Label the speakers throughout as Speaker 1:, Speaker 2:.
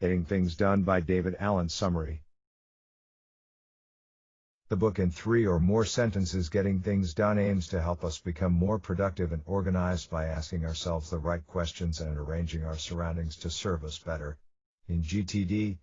Speaker 1: Getting Things Done by David Allen. Summary. The book in 3 or more sentences, Getting Things Done, aims to help us become more productive and organized by asking ourselves the right questions and arranging our surroundings to serve us better. In GTD,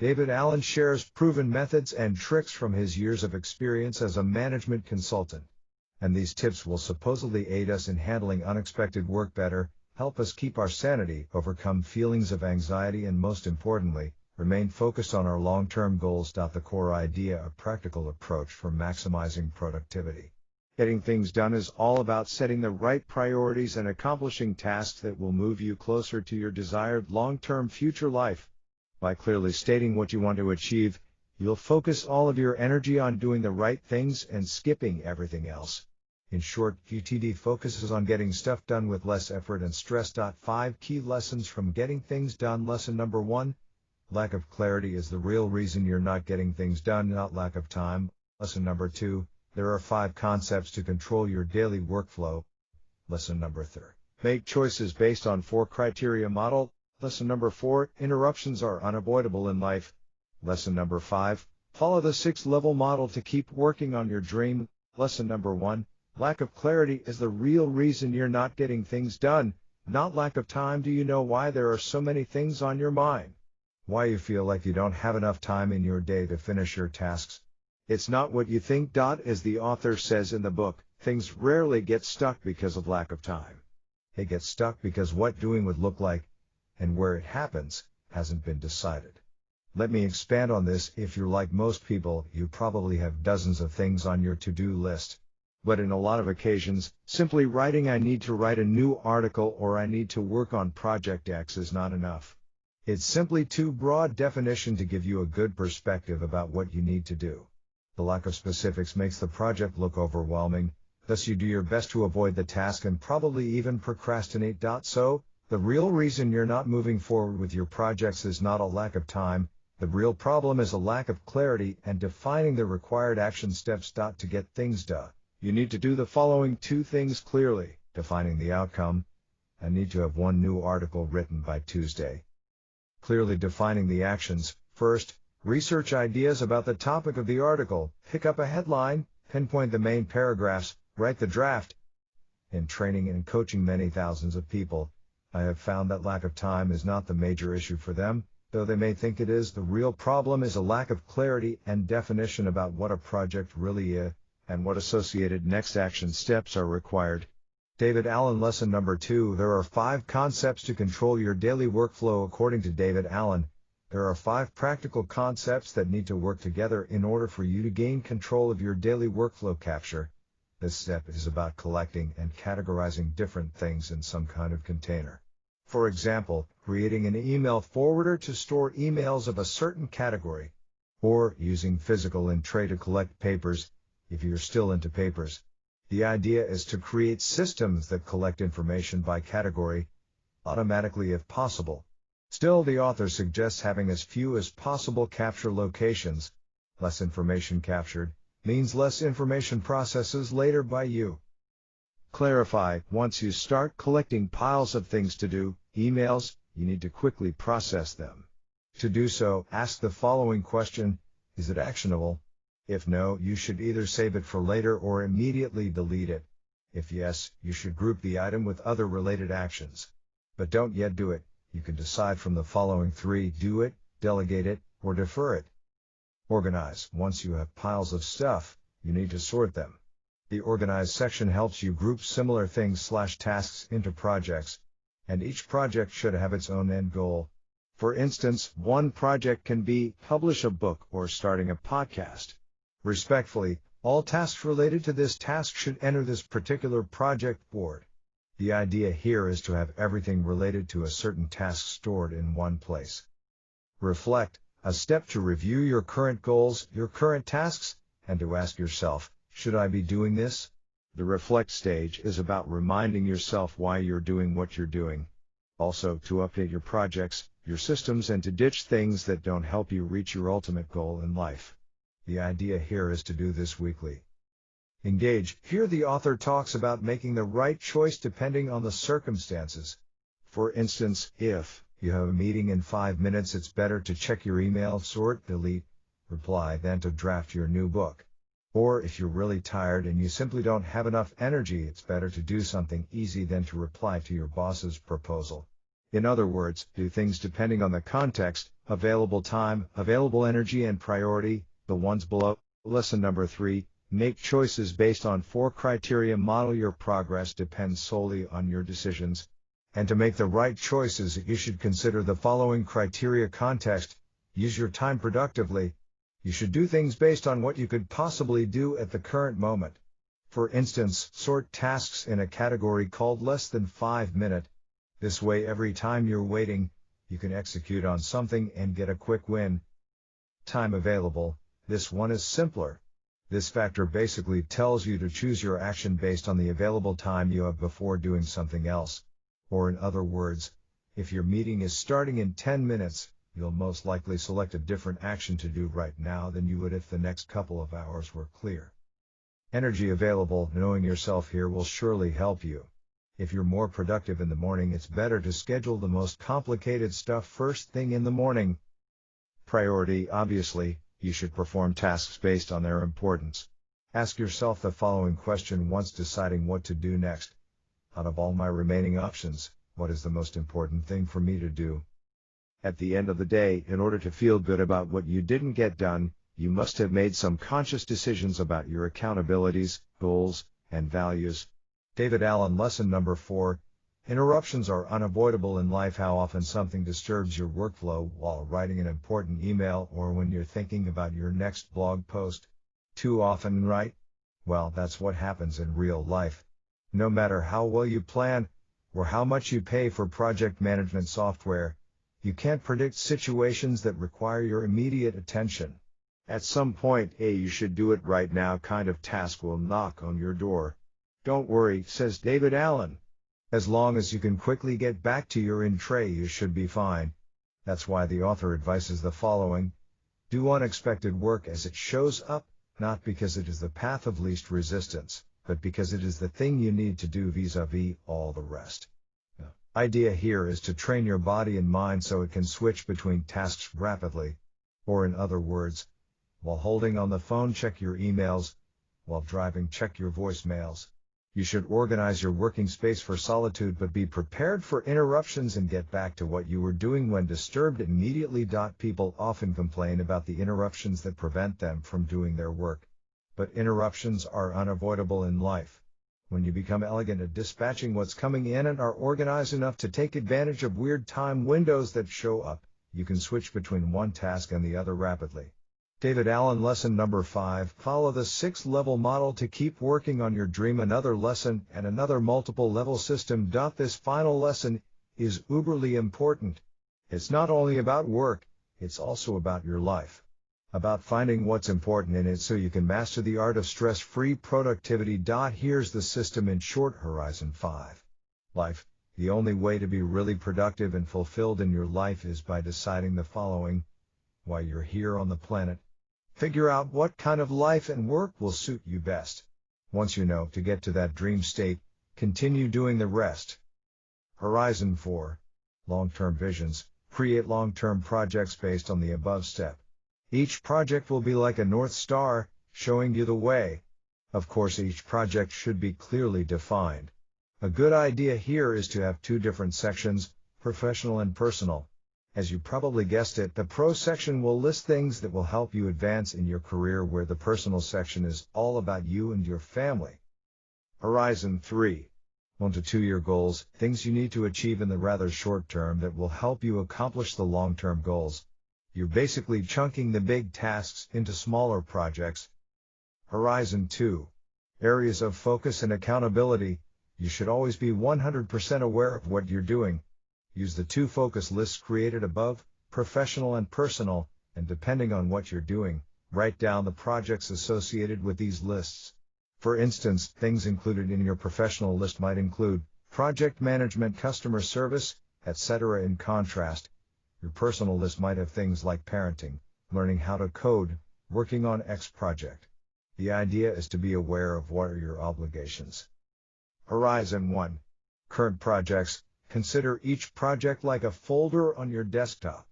Speaker 1: David Allen shares proven methods and tricks from his years of experience as a management consultant. And these tips will supposedly aid us in handling unexpected work better, help us keep our sanity, overcome feelings of anxiety, and most importantly, remain focused on our long-term goals. The core idea: a practical approach for maximizing productivity. Getting Things Done is all about setting the right priorities and accomplishing tasks that will move you closer to your desired long-term future life. By clearly stating what you want to achieve, you'll focus all of your energy on doing the right things and skipping everything else. In short, GTD focuses on getting stuff done with less effort and stress. 5 key lessons from Getting Things Done. Lesson number 1. Lack of clarity is the real reason you're not getting things done, not lack of time. Lesson number 2. There are 5 concepts to control your daily workflow. Lesson number 3. Make choices based on 4 criteria model. Lesson number 4. Interruptions are unavoidable in life. Lesson number 5. Follow the 6-level model to keep working on your dream. Lesson number 1. Lack of clarity is the real reason you're not getting things done, not lack of time. Do you know why there are so many things on your mind? Why you feel like you don't have enough time in your day to finish your tasks? It's not what you think. As the author says in the book, things rarely get stuck because of lack of time. They get stuck because what doing would look like, and where it happens, hasn't been decided. Let me expand on this. If you're like most people, you probably have dozens of things on your to-do list. But in a lot of occasions, simply writing "I need to write a new article" or "I need to work on project X" is not enough. It's simply too broad definition to give you a good perspective about what you need to do. The lack of specifics makes the project look overwhelming, thus you do your best to avoid the task and probably even procrastinate. So, the real reason you're not moving forward with your projects is not a lack of time. The real problem is a lack of clarity and defining the required action steps. To get things done, you need to do the following 2 things clearly: defining the outcome. I need to have 1 new article written by Tuesday. Clearly defining the actions. First, research ideas about the topic of the article, pick up a headline, pinpoint the main paragraphs, write the draft. In training and coaching many thousands of people, I have found that lack of time is not the major issue for them, though they may think it is. The real problem is a lack of clarity and definition about what a project really is, and what associated next action steps are required. David Allen. Lesson number 2. There are 5 concepts to control your daily workflow. According to David Allen, there are 5 practical concepts that need to work together in order for you to gain control of your daily workflow. Capture. This step is about collecting and categorizing different things in some kind of container. For example, creating an email forwarder to store emails of a certain category, or using physical in tray to collect papers, if you're still into papers. The idea is to create systems that collect information by category, automatically if possible. Still, the author suggests having as few as possible capture locations. Less information captured means less information processes later by you. Clarify. Once you start collecting piles of things to do, emails, you need to quickly process them. To do so, ask the following question: is it actionable? If no, you should either save it for later or immediately delete it. If yes, you should group the item with other related actions. But don't yet do it. You can decide from the following 3: do it, delegate it, or defer it. Organize. Once you have piles of stuff, you need to sort them. The Organize section helps you group similar things/tasks into projects, and each project should have its own end goal. For instance, one project can be publish a book or starting a podcast. Respectfully, all tasks related to this task should enter this particular project board. The idea here is to have everything related to a certain task stored in one place. Reflect, a step to review your current goals, your current tasks, and to ask yourself, should I be doing this? The reflect stage is about reminding yourself why you're doing what you're doing. Also, to update your projects, your systems, and to ditch things that don't help you reach your ultimate goal in life. The idea here is to do this weekly. Engage. Here the author talks about making the right choice depending on the circumstances. For instance, if You have a meeting in 5 minutes, it's better to check your email, sort, delete, reply than to draft your new book. Or if you're really tired and you simply don't have enough energy, it's better to do something easy than to reply to your boss's proposal. In other words, do things depending on the context, available time, available energy, and priority, the ones below. Lesson number 3, make choices based on 4 criteria. Model your progress depends solely on your decisions. And to make the right choices, you should consider the following criteria: context, use your time productively. You should do things based on what you could possibly do at the current moment. For instance, sort tasks in a category called less than 5 minute. This way, every time you're waiting, you can execute on something and get a quick win. Time available. This one is simpler. This factor basically tells you to choose your action based on the available time you have before doing something else. Or in other words, if your meeting is starting in 10 minutes, you'll most likely select a different action to do right now than you would if the next couple of hours were clear. Energy available. Knowing yourself here will surely help you. If you're more productive in the morning, it's better to schedule the most complicated stuff first thing in the morning. Priority. Obviously, you should perform tasks based on their importance. Ask yourself the following question once deciding what to do next. Out of all my remaining options, what is the most important thing for me to do? At the end of the day, in order to feel good about what you didn't get done, you must have made some conscious decisions about your accountabilities, goals, and values. David Allen. Lesson number 4. Interruptions are unavoidable in life. How often something disturbs your workflow while writing an important email or when you're thinking about your next blog post? Too often, right? Well, that's what happens in real life. No matter how well you plan, or how much you pay for project management software, you can't predict situations that require your immediate attention. At some point, a you should do it right now kind of task will knock on your door. Don't worry, says David Allen. As long as you can quickly get back to your in-tray, you should be fine. That's why the author advises the following: do unexpected work as it shows up, not because it is the path of least resistance, but because it is the thing you need to do vis-a-vis all the rest. Idea here is to train your body and mind so it can switch between tasks rapidly. Or in other words, while holding on the phone, check your emails. While driving, check your voicemails. You should organize your working space for solitude, but be prepared for interruptions and get back to what you were doing when disturbed immediately. People often complain about the interruptions that prevent them from doing their work. But interruptions are unavoidable in life. When you become elegant at dispatching what's coming in and are organized enough to take advantage of weird time windows that show up, you can switch between one task and the other rapidly. David Allen. Lesson number 5. Follow the 6-level model to keep working on your dream. Another lesson and another multiple-level system. This final lesson is uberly important. It's not only about work, it's also about your life. About finding what's important in it so you can master the art of stress-free productivity. Here's the system in short. Horizon 5. Life. The only way to be really productive and fulfilled in your life is by deciding the following: why you're here on the planet. Figure out what kind of life and work will suit you best. Once you know to get to that dream state, continue doing the rest. Horizon 4. Long-term visions. Create long-term projects based on the above step. Each project will be like a North Star, showing you the way. Of course, each project should be clearly defined. A good idea here is to have 2 different sections, professional and personal. As you probably guessed it, the pro section will list things that will help you advance in your career, where the personal section is all about you and your family. Horizon 3. 1 to 2-year goals, things you need to achieve in the rather short term that will help you accomplish the long-term goals. You're basically chunking the big tasks into smaller projects. Horizon 2. Areas of focus and accountability. You should always be 100% aware of what you're doing. Use the 2 focus lists created above, professional and personal, and depending on what you're doing, write down the projects associated with these lists. For instance, things included in your professional list might include project management, customer service, etc. In contrast, your personal list might have things like parenting, learning how to code, working on X project. The idea is to be aware of what are your obligations. Horizon 1. Current projects. Consider each project like a folder on your desktop.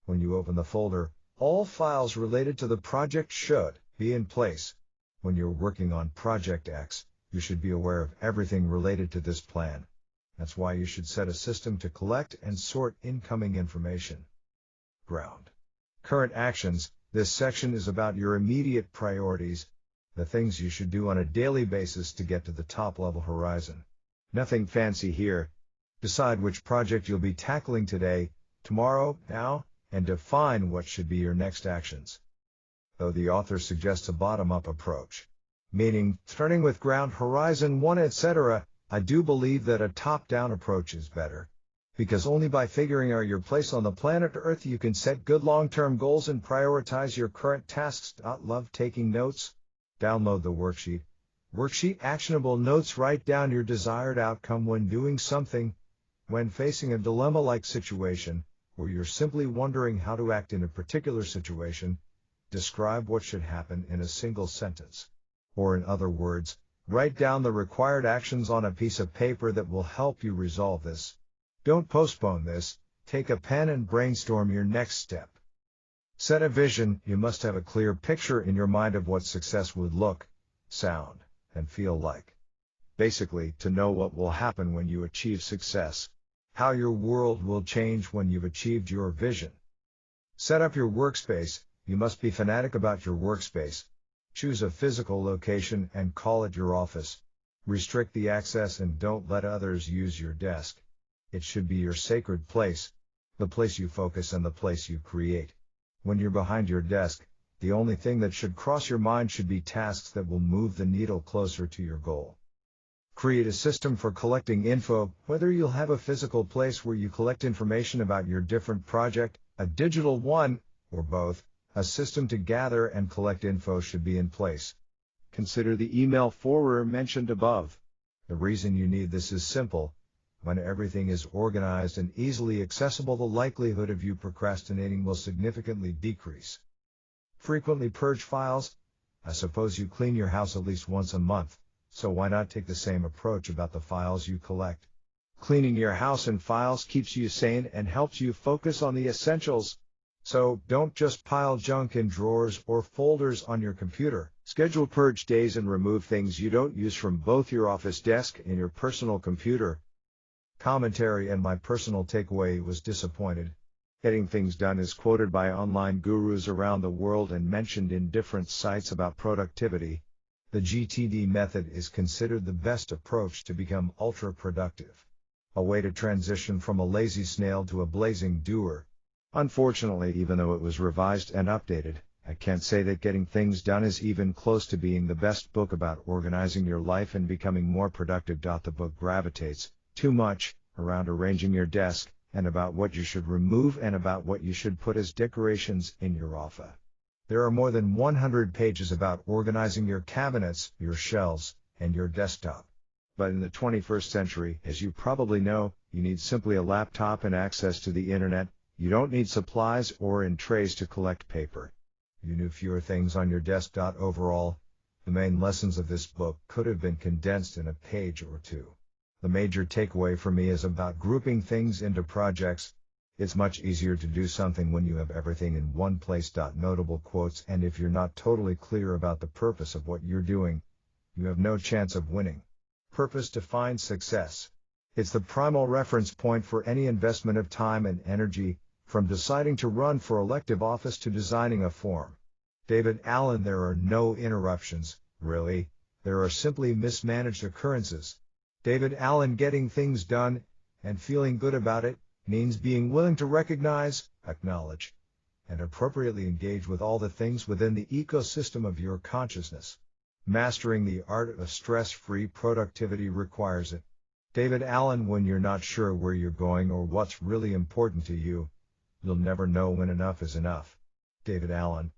Speaker 1: When you open the folder, all files related to the project should be in place. When you're working on Project X, you should be aware of everything related to this plan. That's why you should set a system to collect and sort incoming information. Ground. Current actions. This section is about your immediate priorities, the things you should do on a daily basis to get to the top-level horizon. Nothing fancy here. Decide which project you'll be tackling today, tomorrow, now, and define what should be your next actions. Though the author suggests a bottom-up approach, meaning starting with ground, horizon 1, etc., I do believe that a top-down approach is better. Because only by figuring out your place on the planet Earth you can set good long-term goals and prioritize your current tasks. Love taking notes? Download the worksheet. Worksheet actionable notes. Write down your desired outcome when doing something. When facing a dilemma-like situation, or you're simply wondering how to act in a particular situation, describe what should happen in a single sentence. Or in other words, write down the required actions on a piece of paper that will help you resolve this. Don't postpone this. Take a pen and brainstorm your next step. Set a vision. You must have a clear picture in your mind of what success would look, sound, and feel like. Basically, to know what will happen when you achieve success. How your world will change when you've achieved your vision. Set up your workspace. You must be fanatic about your workspace. Choose a physical location and call it your office. Restrict the access and don't let others use your desk. It should be your sacred place, the place you focus and the place you create. When you're behind your desk, the only thing that should cross your mind should be tasks that will move the needle closer to your goal. Create a system for collecting info, whether you'll have a physical place where you collect information about your different project, a digital one, or both. A system to gather and collect info should be in place. Consider the email forwarder mentioned above. The reason you need this is simple. When everything is organized and easily accessible, the likelihood of you procrastinating will significantly decrease. Frequently purge files. I suppose you clean your house at least once a month, so why not take the same approach about the files you collect? Cleaning your house and files keeps you sane and helps you focus on the essentials. So, don't just pile junk in drawers or folders on your computer. Schedule purge days and remove things you don't use from both your office desk and your personal computer. Commentary and my personal takeaway was disappointed. Getting things done is quoted by online gurus around the world and mentioned in different sites about productivity. The GTD method is considered the best approach to become ultra-productive. A way to transition from a lazy snail to a blazing doer. Unfortunately, even though it was revised and updated, I can't say that Getting Things Done is even close to being the best book about organizing your life and becoming more productive. The book gravitates too much around arranging your desk, and about what you should remove and about what you should put as decorations in your office. There are more than 100 pages about organizing your cabinets, your shelves, and your desktop. But in the 21st century, as you probably know, you need simply a laptop and access to the internet. You don't need supplies or in trays to collect paper. You knew fewer things on your desk. Overall, the main lessons of this book could have been condensed in a page or two. The major takeaway for me is about grouping things into projects. It's much easier to do something when you have everything in one place. Notable quotes. And if you're not totally clear about the purpose of what you're doing, you have no chance of winning. Purpose defines success. It's the primal reference point for any investment of time and energy, from deciding to run for elective office to designing a form. David Allen. There are no interruptions, really. There are simply mismanaged occurrences. David Allen. Getting things done, and feeling good about it, means being willing to recognize, acknowledge, and appropriately engage with all the things within the ecosystem of your consciousness. Mastering the art of stress-free productivity requires it. David Allen. When you're not sure where you're going or what's really important to you, you'll never know when enough is enough. David Allen.